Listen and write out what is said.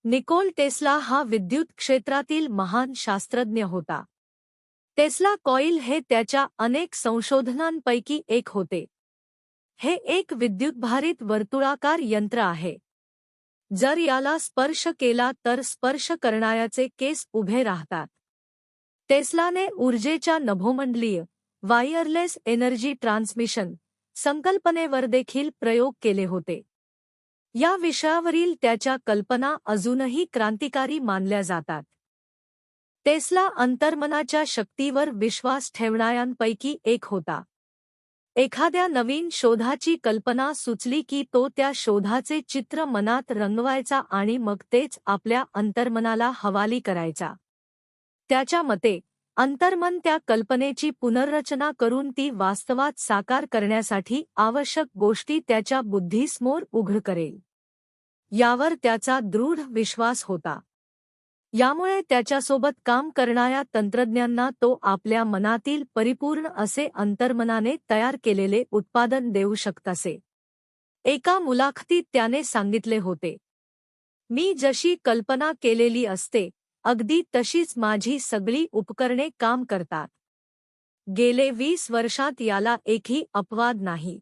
Nikola Tesla हा विद्युत क्षेत्रातील महान शास्त्रज्ञ होता. टेस्ला कॉईल हे त्याच्या अनेक संशोधनांपैकी एक होते. हे एक विद्युतभारित वर्तुळाकार यंत्र आहे. जर याला स्पर्श केला तर स्पर्श करणाऱ्याचे केस उभे राहतात. टेस्लाने ऊर्जेच्या नभोमंडलीय वायरलेस एनर्जी ट्रान्समिशन संकल्पनेवर देखील प्रयोग केले होते. या विषयावरील त्याच्या कल्पना अजूनही क्रांतिकारी मानल्या जातात. टेस्ला अंतर्मनाच्या शक्तीवर विश्वास ठेवणाऱ्यांपैकी एक होता. एखाद्या नवीन शोधाची कल्पना सुचली की तो त्या शोधाचे चित्र मनात रंगवायचा आणि मग तेच आपल्या अंतर्मनाला हवाली करायचा. त्याच्या मते अंतर्मन त्या कल्पनेची पुनर्रचना करून ती वास्तवात साकार करण्यासाठी आवश्यक गोष्टी त्याच्या बुद्धीसमोर उघड करेल. यावर त्याचा दृढ विश्वास होता. यामुळे त्याच्यासोबत काम करणाऱ्या तंत्रज्ञांना तो आपल्या मनातील परिपूर्ण असे अंतर्मनाने तयार केलेले उत्पादन देऊ शकत असे. एका मुलाखतीत त्याने सांगितले होते, "मी जशी कल्पना केलेली असते अगदी तशीच माझी सगळी उपकरणे काम करतात. गेले 20 वर्षात याला एकही अपवाद नाही."